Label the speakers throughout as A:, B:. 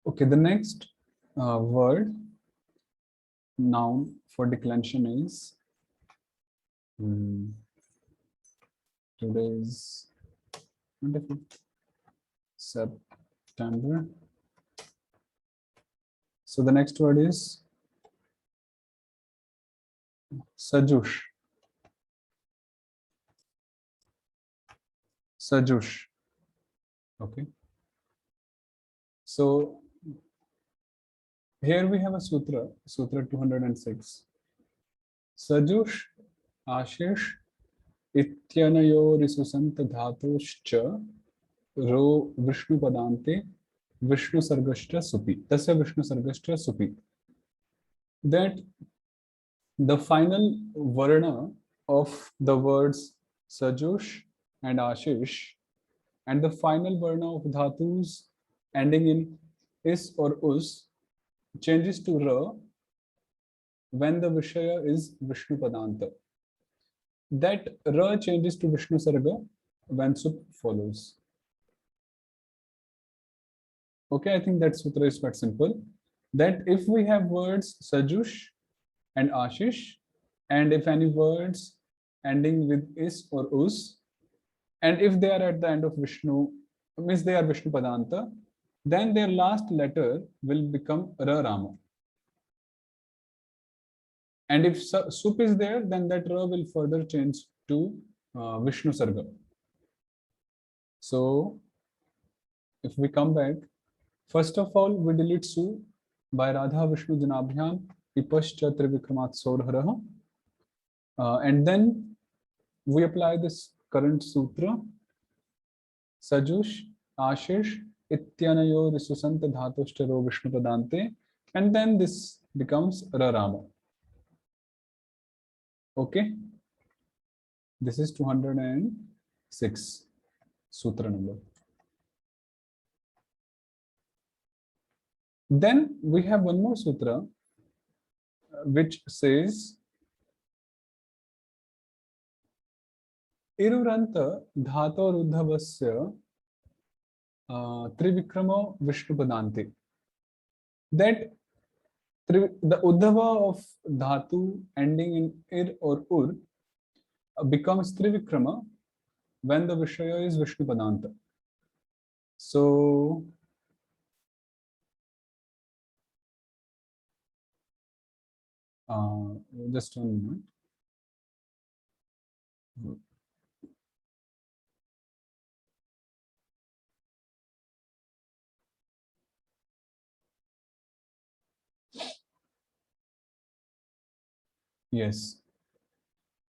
A: Okay, the next word noun for declension is today is 25th September. So the next word is sajush. Sajush. Okay. So here we have a sutra, Sutra 206. Sajush Ashish इत्यनयोरिसुसंत धातुश्च रो विष्णु पदान्ते विष्णु सर्गश्च सुपि तस्य Vishnu सर्गश्च सुपि. That the final varna of the words sajush and ashish and the final varna of dhatus ending in is or us changes to ra when the vishaya is Vishnu Padanta. That ra changes to Vishnu Sarga when sup follows. Okay, I think that sutra is quite simple. That if we have words sajush and ashish, and if any words ending with is or us, and if they are at the end of Vishnu, means they are Vishnu Padanta, then their last letter will become ra Rama. And if sup is there, then that ra will further change to Vishnu Sarga. So if we come back, first of all, we delete su by Radha Vishnu Janabhyam Ipascha Trivikramat Sorharaha. And then we apply this current sutra Sajush Ashish Ityanayo Risusanta Dhatushcharo Vishnu Padante, and then this becomes Ra Rama. Okay, this is 206 sutra number. Then we have one more sutra which says Iruranta Dhato Ruddhavasya Trivikrama Vishnu Padante. That the Uddhava of Dhatu ending in Ir or Ur becomes Trivikrama when the Vishaya is Vishnu Padanta. So just 1 minute. Yes.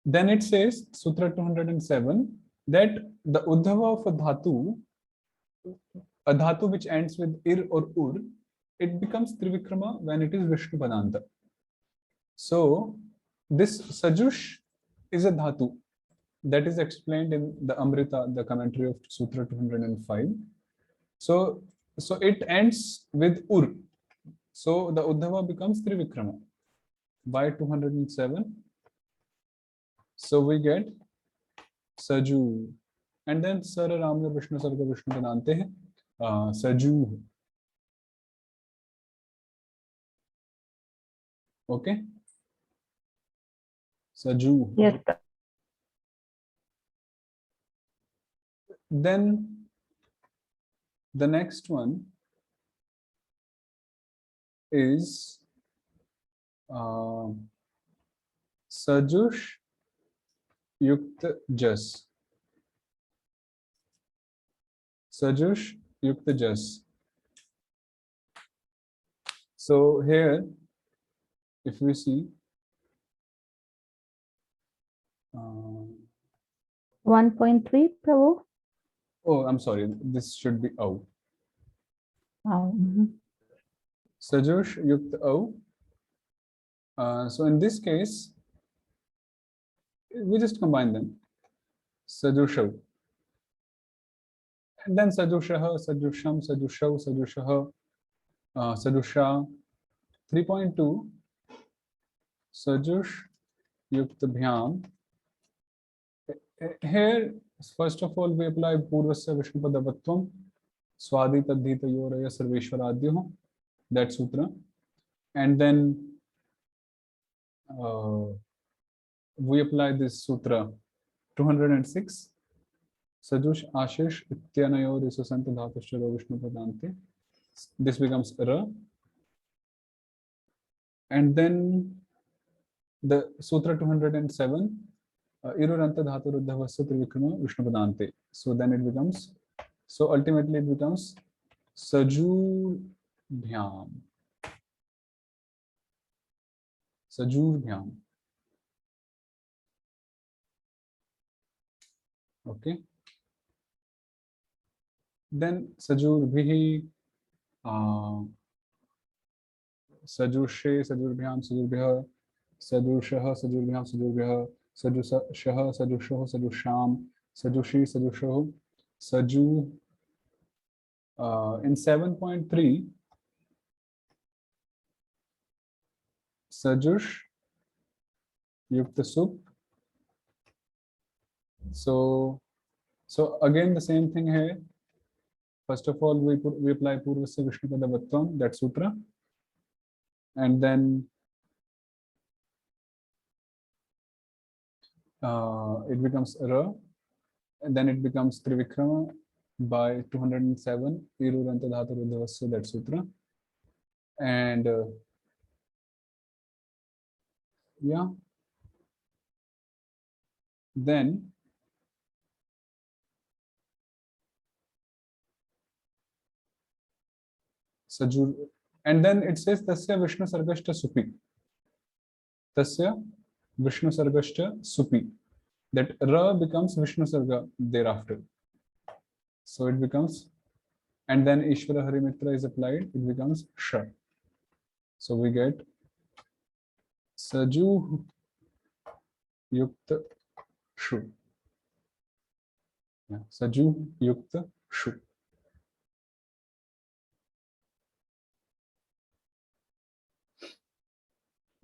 A: Then it says, Sutra 207, that the Uddhava of a dhatu which ends with Ir or Ur, it becomes Trivikrama when it is Vishnu Padanta. So this Sajush is a dhatu that is explained in the Amrita, the commentary of Sutra 205. So it ends with Ur. So the Uddhava becomes Trivikrama by 207. So we get Saju, and then Sara Ramya Vishnu Sarga Vishnu Padante hai Saju. Okay, Saju.
B: Yes.
A: Then the next one is Sajush Yukta Jas. Sajush Yukta Jas. So here, if we see
B: 1.3, Prabhu.
A: Oh, I'm sorry, this should be O.
B: Oh.
A: Sajush Yukta O. So in this case, we just combine them. Sajushav. And then Sajushaha, Sajusham, Sajushav, Sajushaha, Sajusha. 3.2 Sajush Yukta Bhyam. Here, first of all, we apply Purvasya Vishnu Padavatvam. Swadi Tadhita Yoraya Sarveshwaradyo, that sutra. And then we apply this sutra 206. Sajush Ashish Ityanayo Risasanta Dhatushara Vishnu Padante. This becomes Ra. And then the sutra 207. Iruranta Dhatu Ruddhavasya Trivikrama Vishnu Padante. So then it becomes, so ultimately it becomes Sajur Bhyam. Sajur Bhyam. Okay. Then Sajur Bhihi, Sajushe, Sajur Bhyam, Sajur Bhyah, Sajushaha, Sajur Bhyam, Sajur Bhyah, Sajushaha, Sajushoho, Sajusham, Sajushi, Sajushoho, Saju. In 7.3, Sajush Yukta Sup. So again the same thing here. First of all, we apply Purvasya Vishnu Padavattam, that sutra, and then it becomes Ra, and then it becomes Trivikrama by 207, Iruranta Dhatu Ruddhavasya, that sutra, and yeah, then Sajur, and then it says Tasya Vishnu Sargashta Supi. Tasya Vishnu Sargashta Supi. That Ra becomes Vishnu Sarga thereafter. So it becomes, and then Ishvara Harimitra is applied, it becomes Sha. So we get Saju Yukta Shu. Yeah, Saju Yukta Shu.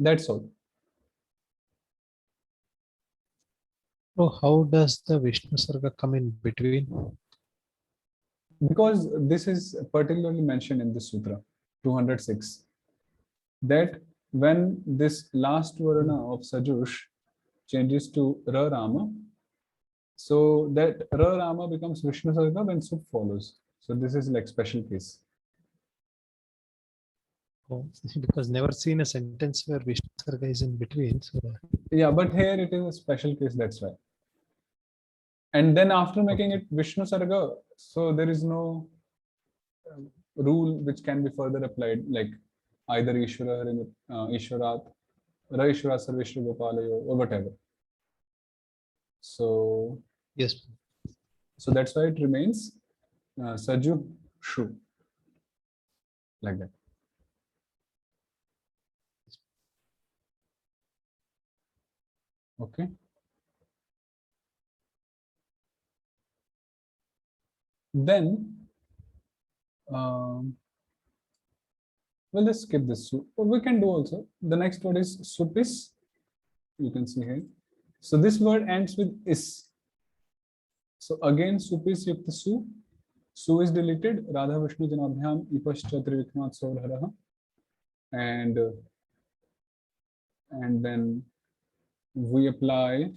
A: That's all.
C: So how does the Vishnu Sarga come in between?
A: Because this is particularly mentioned in the Sutra 206, that when this last Varna of Sajush changes to Ra Rama, so that Ra Rama becomes Vishnu Sarga when Sup follows. So this is like special case.
C: Oh, because never seen a sentence where Vishnu Sarga is in between. So
A: Yeah, but here it is a special case, that's why. And then after making
C: Okay.
A: it Vishnu Sarga, so there is no rule which can be further applied, like either Ishvara, Ishvarat, Ra Ishvara Sarveshwara Gopalayo, or whatever. So
C: yes,
A: that's why it remains Saju Shu, like that. Okay. Then we'll just skip this. Or we can do also. The next word is Supis. You can see here. So this word ends with is. So again, Supis Yukta Su. Su is deleted. Radha Vishnu Janabhyam Ipascha Trivikmat Saurharaha. And then we apply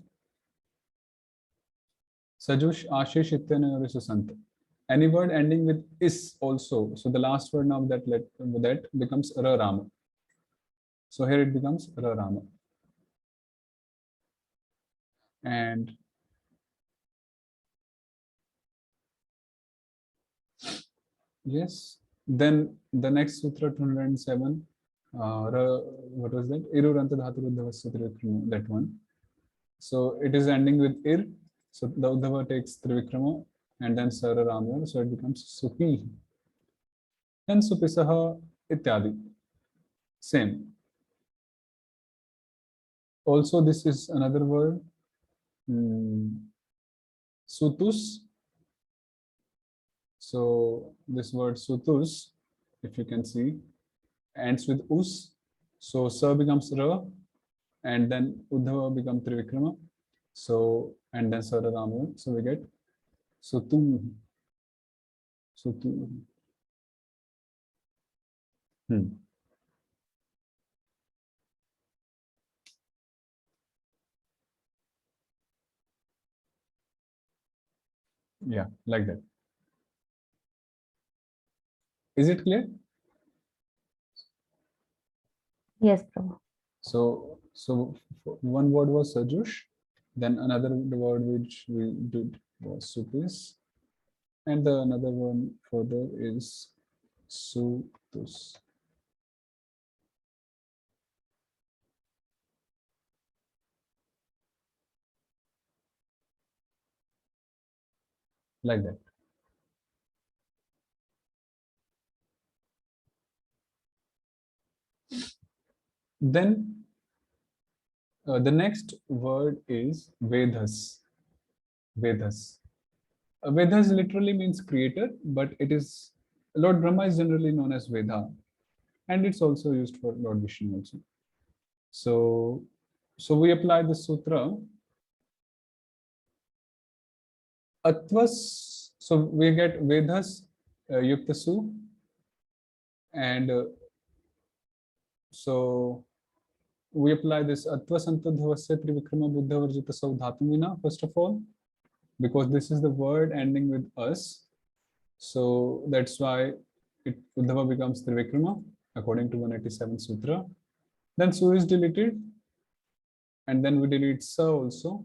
A: Sajush Ashish Ityana Risasanta. Any word ending with is also. So the last word now that becomes Ra Rama. So here it becomes Ra Rama. And yes, then the next sutra 207, what was that? Iruranta Dhatu Ruddhavasya Trivikrama, that one. So it is ending with Ir. So the Uddhava takes Trivikrama and then Sara Rama. So it becomes Supi. Then Supisaha Ityadi. Same. Also, this is another word. Sutus. So this word Sutus, if you can see, ends with Us. So Sa becomes Ra, and then Uddhava becomes Trivikrama. So, and then Sara Rama. So we get Sutum. So, yeah, like that. Is it clear?
B: Yes, Prabhu.
A: So one word was Sajush, then another word which we did was Supis, and the another one further is Sutus. Like that. Then the next word is Vedas. Vedas. Vedas literally means creator, but it is Lord Brahma is generally known as Veda, and it's also used for Lord Vishnu also. So we apply the sutra. Atvas, so we get Vedas, Yuktasu, and so we apply this Atvasantadhavasya Trivikrama Buddha Varjita Saudhatumina, first of all, because this is the word ending with us. So that's why Uddhava becomes Trivikrama according to 187 Sutra. Then Su is deleted, and then we delete Sa also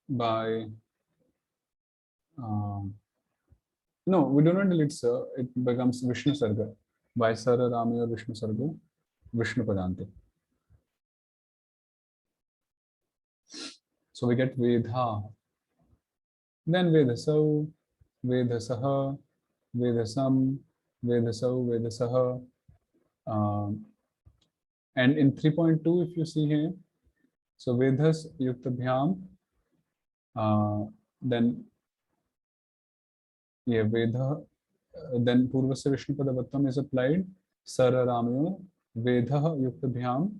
A: by no, we do not delete Sa, it becomes Vishnu Sarga by Sara Rami or Vishnu Sarga, Vishnu Padante. So we get Vedha, then Vedasau, Vedasaha, Vedasam, Vedasau, Vedasaha. And in 3.2, if you see here, so Vedas Yuktabhyam, then yeah, Veda, then Purvasya Vishnu Padavattam is applied, Sara Ramyo, Veda Yuktabhyam,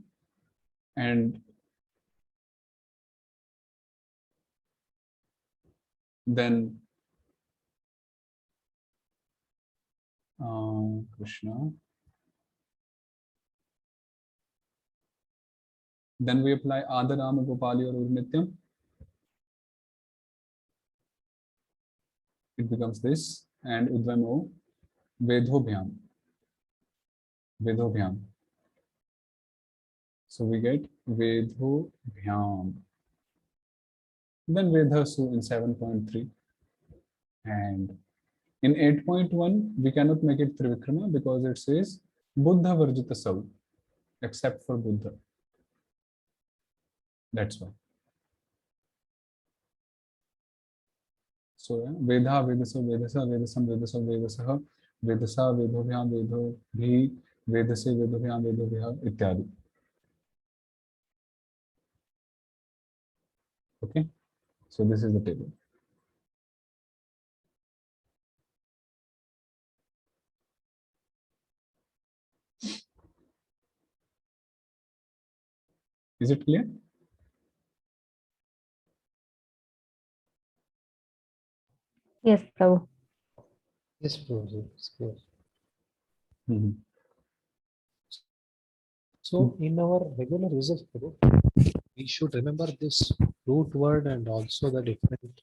A: and then Krishna. Then we apply Adarama Gopali or Urnityam. It becomes this, and Udvamo Vedobhyam. Vedobhyam. So we get Vedobhyam. Then Vedasu in 7.3. And in 8.1, we cannot make it Trivikrama because it says Buddha Varjita Sau, except for Buddha. That's why. So yeah, Veda, Vedasa, Vedasa, Vedasam, Vedasa, Vedasaha, Vedasa, Vedobhyam, Vedobhi, Vedase, Vedobhyam, Vedobhyam, ityadi. Okay, so this is the table. Is it clear?
B: Yes, Prabhu.
C: Yes, Prabhuji, it's clear.
A: Mhm.
C: So in our regular usage, Prabhu, we should remember this root word and also the different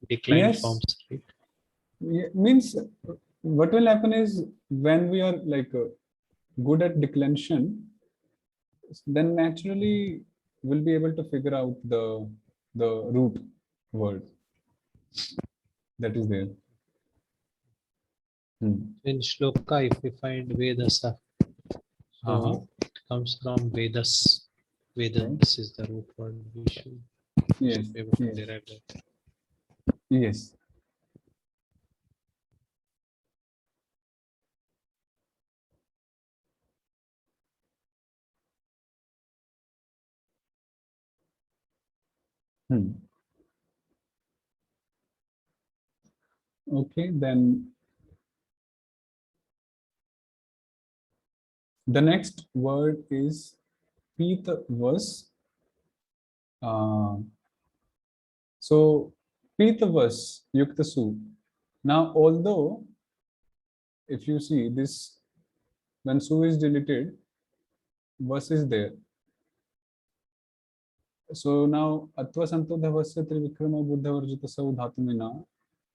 C: declined
A: Yes.
C: forms, right?
A: Yeah, means what will happen is when we are like good at declension, then naturally we'll be able to figure out the root word that is there.
C: In Shloka, if we find Vedasa, so
A: Uh-huh.
C: it comes from Vedas. Vedas
A: Right.
C: is the root word. We should
A: Yes.
C: be able to
A: Yes.
C: derive that.
A: Yes. Okay, then the next word is Pitavas. So Pitavas Yuktasu. Now, although if you see this, when su is deleted, vas is there. So now atva santo dhavasya trivikrama buddha varjita sau dhatumina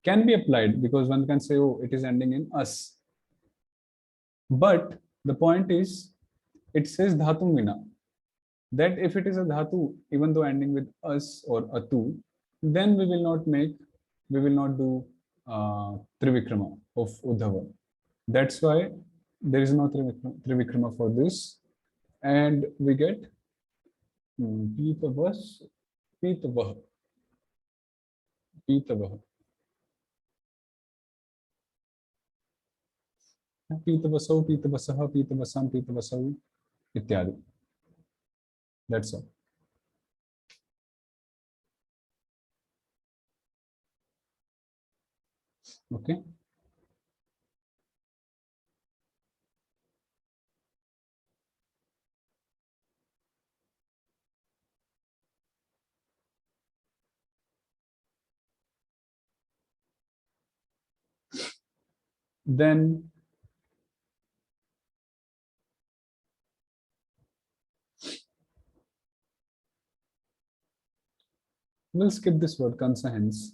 A: can be applied because one can say, oh, it is ending in us. But the point is, it says dhatum vina. That if it is a dhatu, even though ending with us or atu, then we will not do trivikrama of Uddhava. That's why there is no trivikrama for this, and we get pitavas, pitavah, pitavah, pitavasau, pitavasaha, pitavasam, pitavasau, ityadi. That's all. Okay. Then we'll skip this word kansa hence.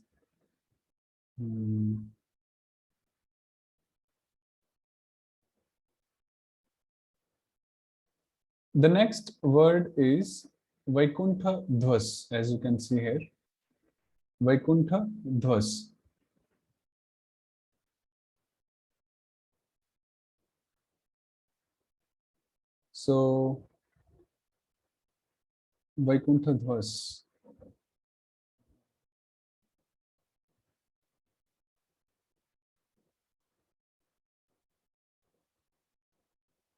A: The next word is Vaikuntha Dhvas, as you can see here. Vaikuntha Dhvas. So, Vaikuntha Dhvas.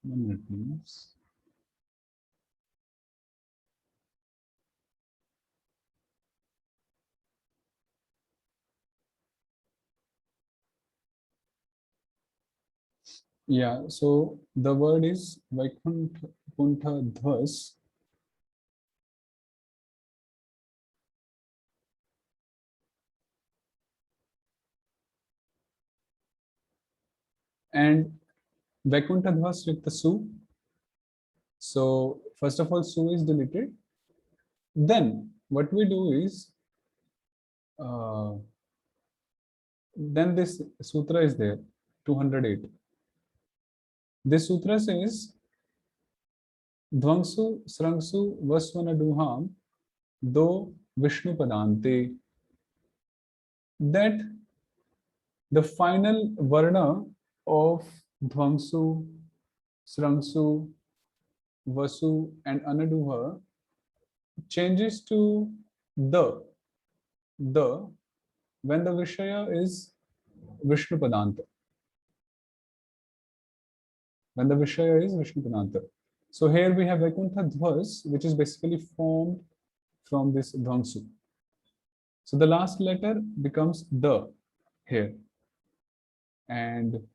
A: One minute, please. Yeah, so the word is Vaikuntha Dhvas. And Vaikuntha Dhvas with the su. So first of all, su is deleted. Then what we do is, then this sutra is there, 208. This sutra says, Dvangsu Srangsu Vasvana Duham Do Vishnu Padante. That the final varna of Dvangsu, Srangsu, Vasu, and Anaduha changes to the when the Vishaya is Vishnu Padanta. When the Vishaya is Vishnu Padanta. So here we have Vaikuntha Dhvas, which is basically formed from this Dvangsu. So the last letter becomes the here. And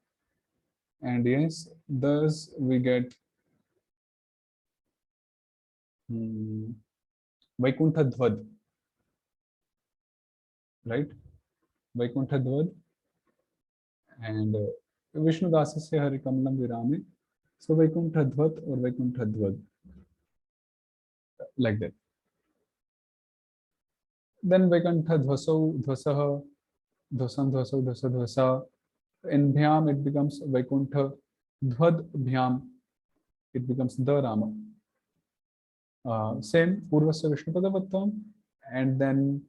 A: yes, thus we get Vaikuntha Dhvad, right? Vaikuntha Dhvad and Vishnu Dasasya Hari Kamalam Virame. So Vaikuntha Dhvat or Vaikuntha Dhvad, like that. Then Vaikuntha Dhvasau, Dhvasaha, Dhvasam, Dhvasau, Dhvasa, Dhvasa. In Bhyam it becomes Vaikuntha Dhvad Bhyam. It becomes the Rama. Same Purvasya Vishnu Padavattam, and then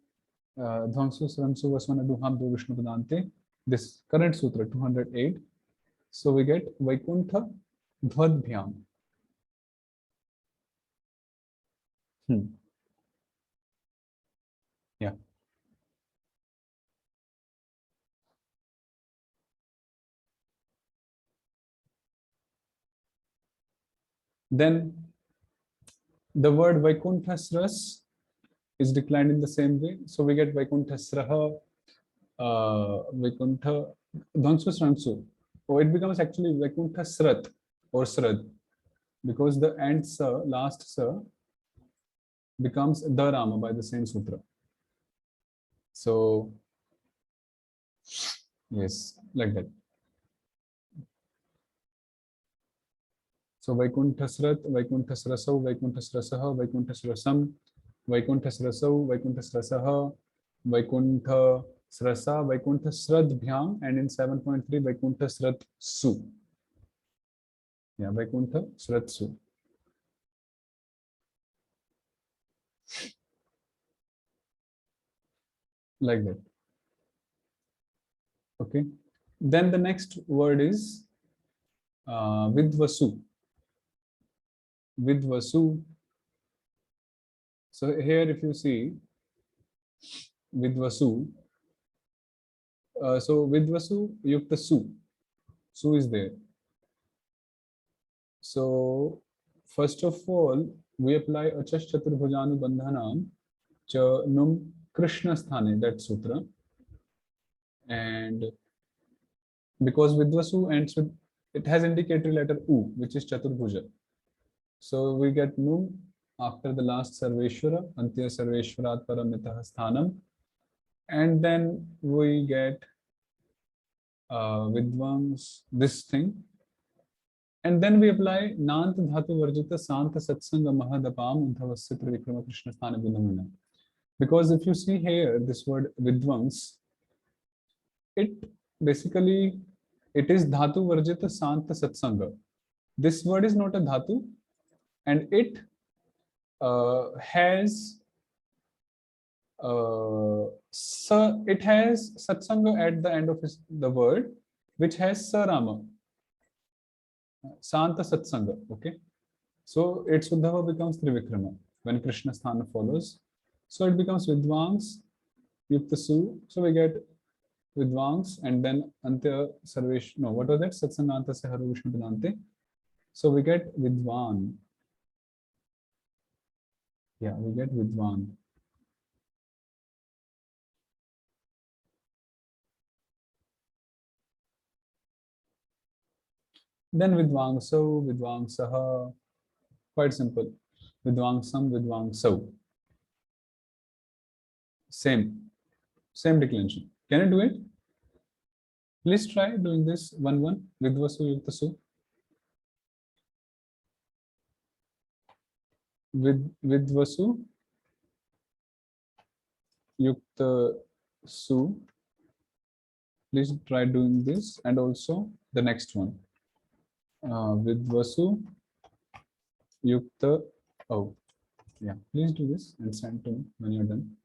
A: Dhvangsu Srangsu Vasvana Duham Do Vishnu Padante. This current sutra 208. So we get Vaikuntha Dhvad Bhyam. Yeah. Then the word Vaikunthasras is declined in the same way. So we get Vaikunthasraha, Vaikuntha, Dhvangsu Srangsu. Oh, it becomes actually Vaikunthasrat or Srad, because the end sa, last sa, becomes the Rama by the same sutra. So Yes, like that. So Vaikunthasrat, Vaikunthasrasau, Vaikunthasrasaha, Vaikunthasrasam, Vaikunthasrasau, Vaikunthasrasaha, Vaikunthasrasa, Vaikunthasradbhyam, and in 7.3 Vaikunthasratsu. Yeah, Vaikunthasratsu. Like that. Okay. Then the next word is Vidvasu. Vidvasu. So here, if you see Vidvasu, so Vidvasu Yukta Su. Su is there. So first of all, we apply Achash Chaturbhujanu Bandhanam Cha Num Krishna Sthane, that sutra. And because Vidvasu ends with, it has indicated letter U, which is Chaturbhuja. So we get Num after the last Sarveshwara, Antya Sarveshwarat Paramitah Sthanam. And then we get Vidvans, this thing. And then we apply Nant Dhatu Varjita Santa Satsanga Mahadapam Udhavasya Trivikrama Krishna Sthana Budhamana. Because if you see here, this word Vidvans, it basically, it is Dhatu Varjita Santa Satsanga. This word is not a Dhatu, and it has it has Satsanga at the end of the word, which has Sarama. Santa Satsanga, okay? So its Uddhava becomes Trivikrama when Krishna Sthana follows. So it becomes Vidvangs, Yukta Su. So we get Vidvangs and then Antya Sarvesh. No, what was that? Satsanganta se Haru Vishnu Padante. So we get Vidvan. Yeah, we get Vidvan. Then Vidvangso, Vidvangsaha. Quite simple. Vidvangsam, Vidvangso. Same declension. Can you do it? Please try doing this 1-1. Vidvasu, Yuktasu. Vidvasu, Yukta Su. Please try doing this and also the next one. Vidvasu, Yukta. Oh, yeah. Please do this and send to me when you're done.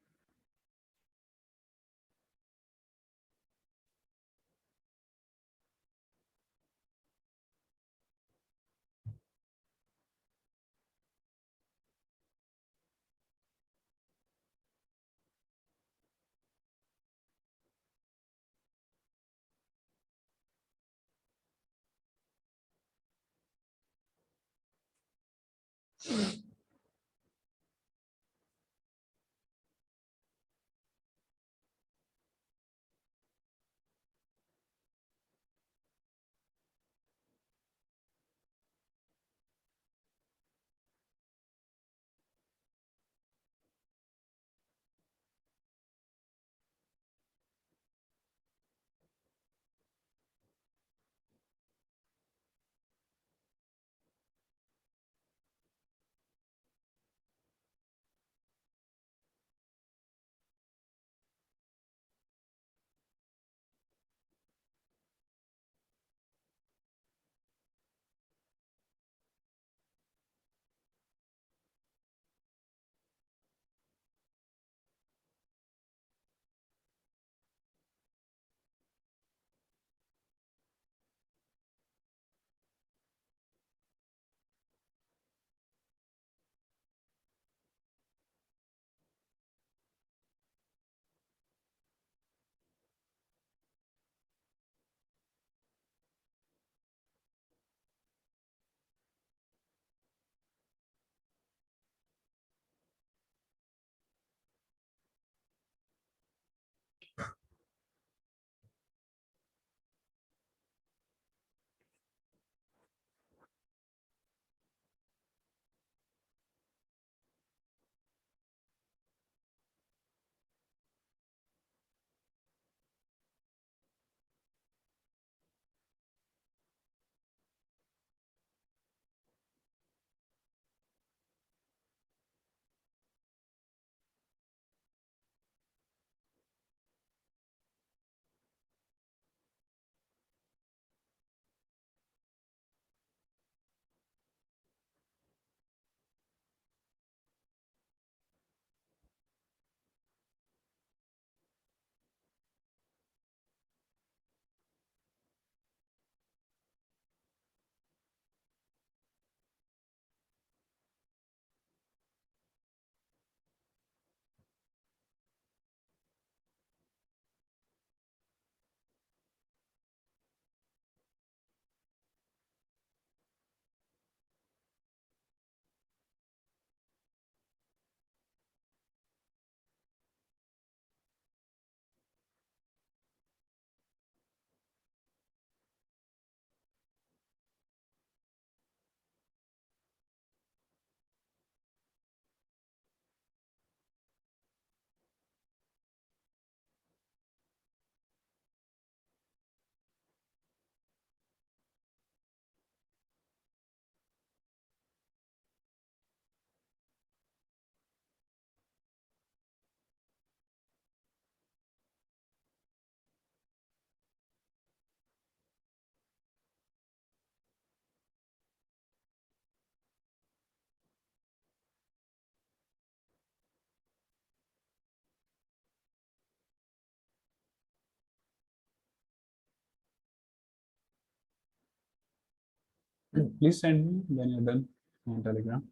A: Please send me when you're done on Telegram.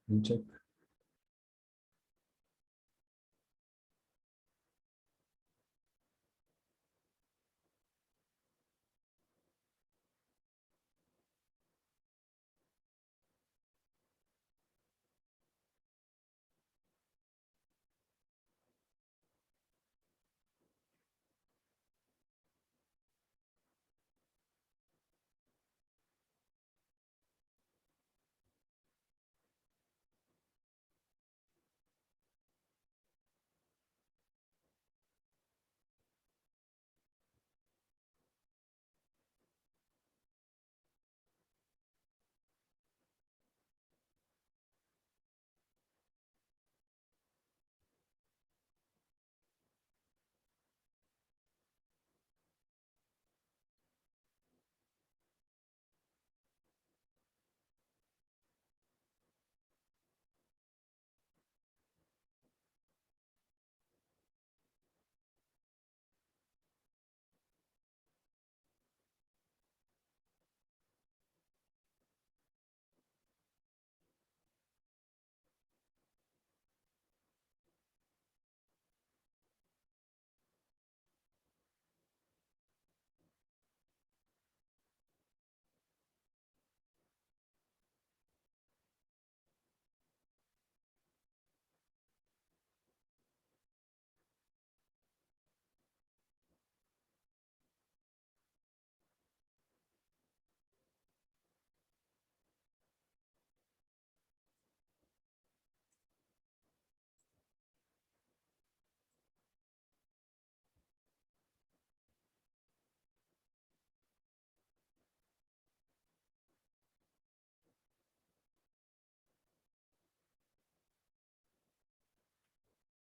A: We'll check.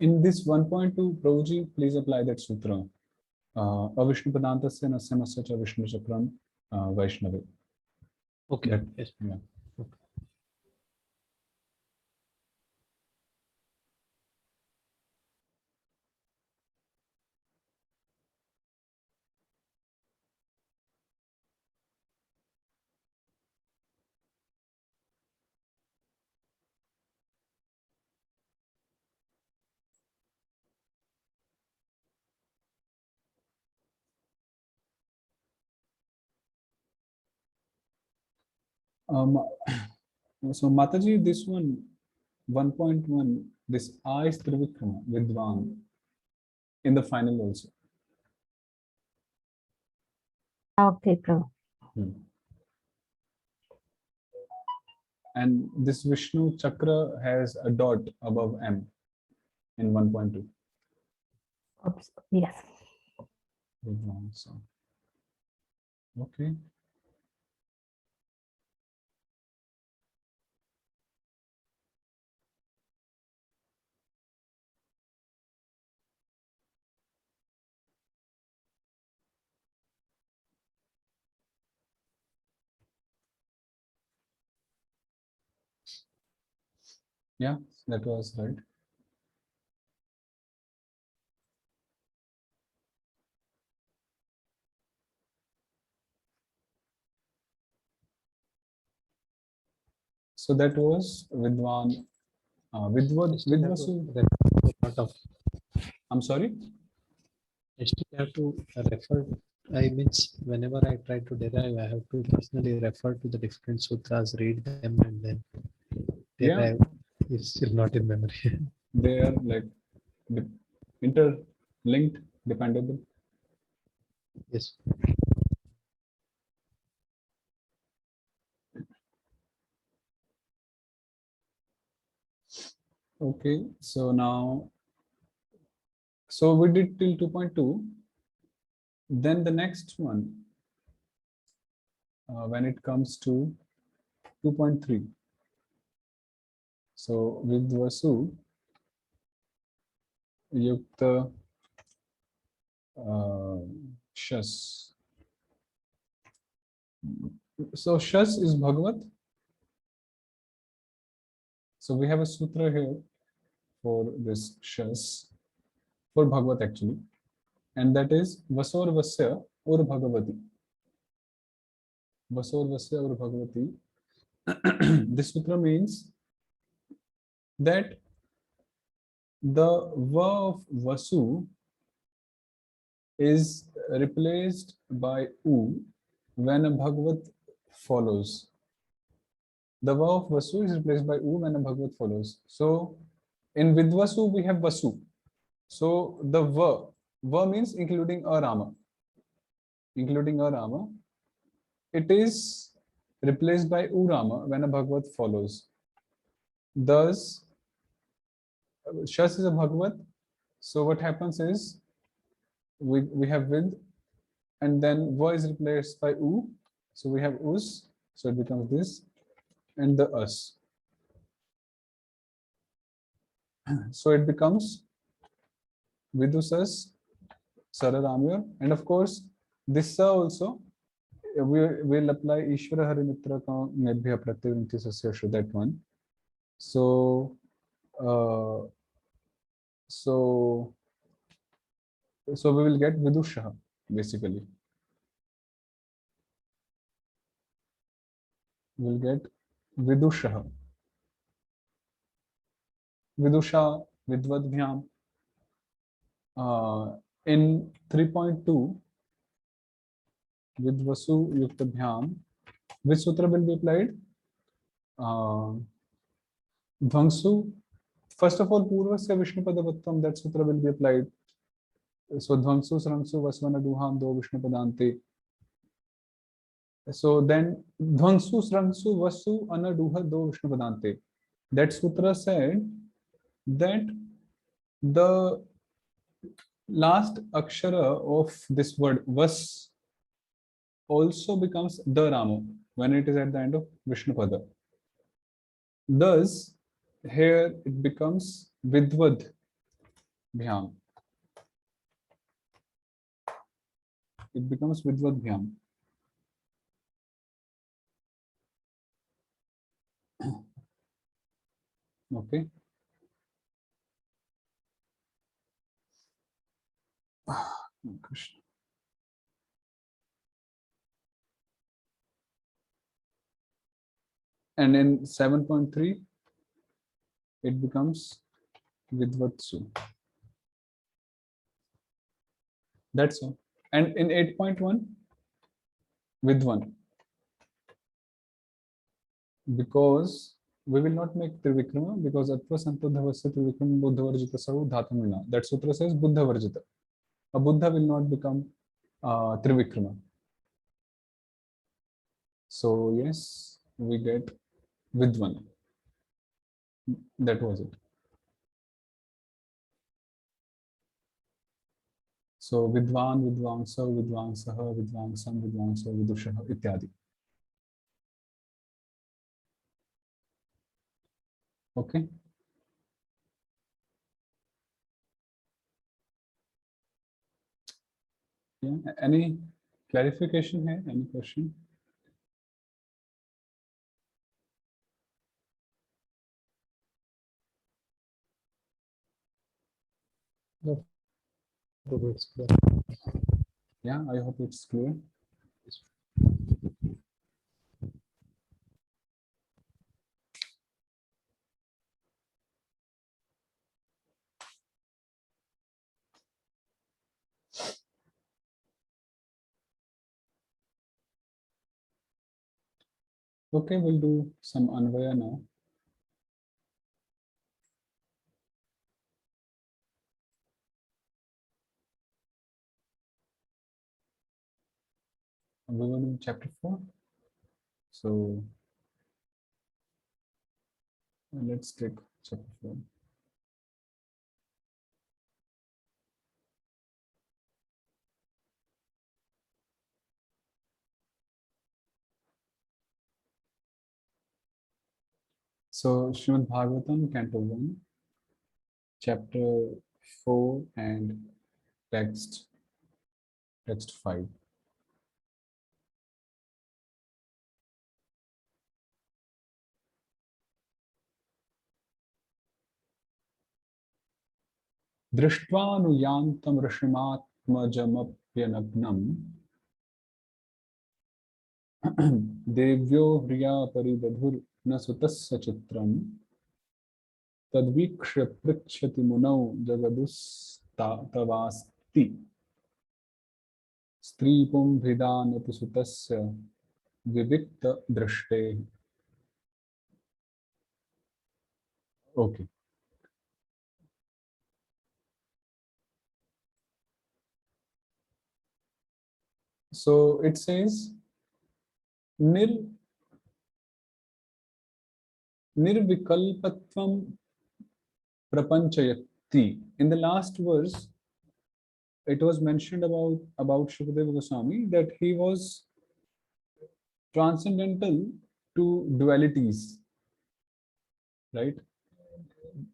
A: In this 1.2, Prabhuji, please apply that sutra. Avishnu Padantasya Nasya Nasya Cha Vishnu Chakram Vaishnavi.
C: Okay.
A: That-
C: Yes.
A: yeah. Um, so Mataji, this one, 1.1, this I is Trivikrama, Vidwan, in the final also.
B: Okay, Prabhu.
A: And this Vishnu Chakra has a dot above M in 1.2.
B: Oops. Yes.
A: Vidwan, so. Okay. Yeah, that was right. So that was Vidwan,
C: Still have to
A: Vidvasu.
C: refer a lot of.
A: I'm sorry.
C: I still have to refer. I means whenever I try to derive, I have to personally refer to the different sutras, read them, and then
A: Yeah,
C: derive. It's still not in memory.
A: they are like interlinked, dependable.
C: Yes.
A: Okay, so now, so we did till 2.2. Then the next one, when it comes to 2.3. So with Vasu, Yukta Shas. So Shas is Bhagavat. So we have a sutra here for this Shas, for Bhagavat actually, and that is Vasor Vasya or Bhagavati. Vasor Vasya or Bhagavati. This sutra means that the va of Vasu is replaced by U when a Bhagavat follows. The va of Vasu is replaced by U when a Bhagavat follows. So in Vidvasu we have Vasu. So the va means including a Rama. Including a Rama. It is replaced by U Rama when a Bhagavat follows. Thus, Shas is a Bhagavat. So what happens is we have Vid, and then va is replaced by U. So we have us. So it becomes this, and the us. So it becomes Vidusas, Sararamya, and of course this sa also we will apply Ishvara Harimitra ka Nedbhya Pratyavrinti Sasya, that one. So so we will get Vidusha basically. We'll get Vidusha. Vidusha, Vidvadbhyam. In 3.2, Vidvasu Yuktabhyam, which sutra will be applied? Dhvangsu. First of all, Purvasya Vishnupadavattvam, that sutra will be applied. So Dhvangsu, Srangsu, Vasvana Duham, Do Vishnupadante. So then Dhvangsu, Srangsu, Vasu, Anaduha, Do Vishnupadante. That sutra said that the last akshara of this word Vas also becomes the Rama when it is at the end of Vishnupada. Thus, here it becomes Vidvad Bhyam. It becomes Vidvad Bhyam. Okay. Krishna. And in 7.3, it becomes Vidvatsu. That's all. And in 8.1, Vidvan. Because we will not make Trivikrama, because Atva Santodhavasya Trivikrama Buddhavarjita Saru Dhatamina. That sutra says Buddhavarjita. A Buddha will not become Trivikrama. So yes, we get Vidvan. That was it. So Vidvan, Vidvangsa, Vidvangsaha, Vidvangsam, Vidvangsa, Vidushaha, ityadi. Okay. Yeah. Any clarification here? Any question?
C: No. It's clear.
A: Yeah, I hope it's clear. Okay, we'll do some Anvaya now. We were in chapter 4. So let's take chapter 4. So Srimad Bhagavatam, Canto 1, chapter 4 and text 5. Drishtvanuyantam Rashimatmajamapyanabnam देव्यो ह्रिया परिदधुर न सुतस्य चित्रम तद्वीक्ष्य पृच्छति मुनौ जगदुस्तवास्ति स्त्री पुंभिदानतु सुतस्य विविक्त दृष्टे. Okay. So it says nirvikalpatvam prapanchayati. In the last verse, it was mentioned about Shukadeva Goswami that he was transcendental to dualities, right?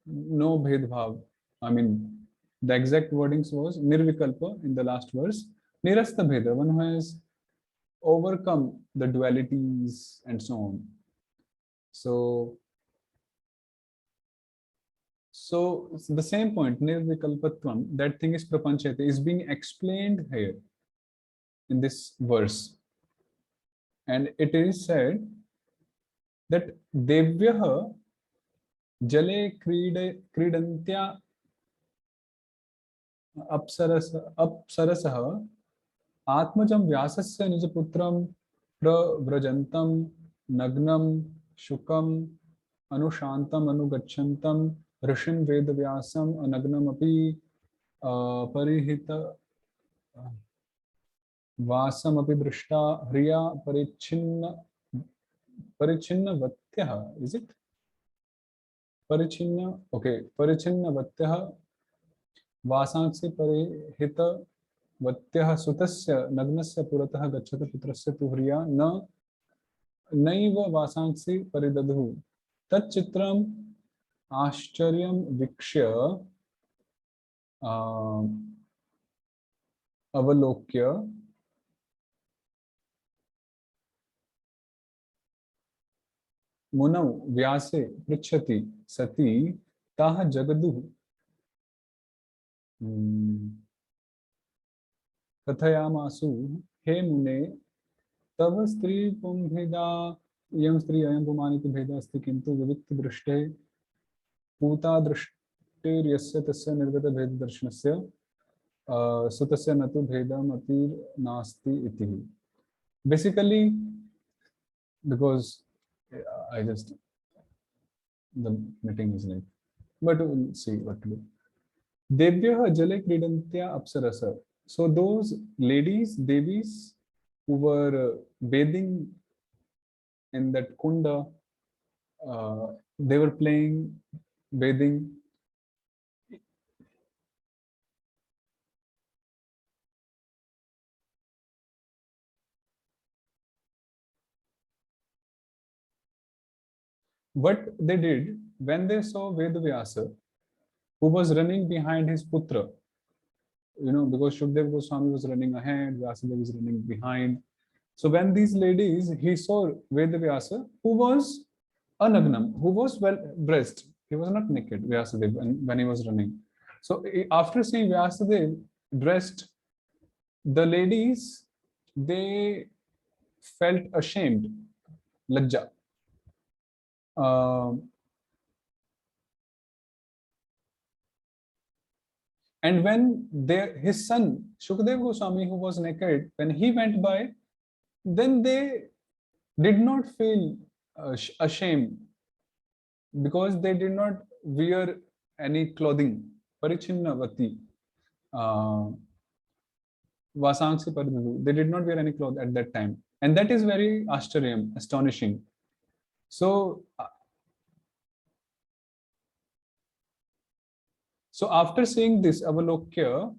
A: No bhedbhav. I mean, the exact wordings was nirvikalpa in the last verse. Nirasta bheda, one who has overcome the dualities and so on. So the same point, nirvikalpatvam, that thing is prapanchayate, is being explained here in this verse. And it is said that Devyaha Jale Kridantya Apsarasaha Atmajam Vyasasya Nijaputram Pravrajantam Nagnam Shukam Anushantam Anugachantam Rishim Vedavyasam Anagnam Api Parihita Vasam Api Drishta Hriya Parichinna Vatyaha. Is it? Parichinna, okay. Parichinna Vatyaha Vasanksi Parihita Vatyaha Sutasya Nagnasya Puratah Gachata Putrasya Tuhriya Na Naiva Vasanksi Paridadhu Tat Chitram Ashcharyam Vikshya Avalokya Munau Vyase Prichati Sati Taha Jagadu Kathayamasu He Mune Tava Stri Pumbheda Yam Stri Ayam Pumanitu Bheda Asti Kintu Vivikta Drishte Puta Drishtir Yasya Tasya Nirvata Bheda Darshanasya Sutasya Natu Bhedam Atir Nasti Iti. Basically, because the meeting is late, but we'll see what to do. Devyaha Jale Kridantya Apsarasa. So those ladies, Devis, who were bathing in that kunda, they were playing, bathing. What they did when they saw Vedavyasa, who was running behind his putra, because Shukdev Goswami was running ahead, Vyasadeva was running behind. So when these ladies, he saw Vedavyasa, who was anagnam, who was well dressed. He was not naked, Vyasadeva, when he was running. So after seeing Vyasadeva dressed, the ladies, they felt ashamed, lajja. And when his son, Shukdev Goswami, who was naked, when he went by, then they did not feel ashamed because they did not wear any clothing. Parichinnavati. Vasanksi Paridadu. They did not wear any clothes at that time. And that is very astonishing. So after seeing this, Avalokya,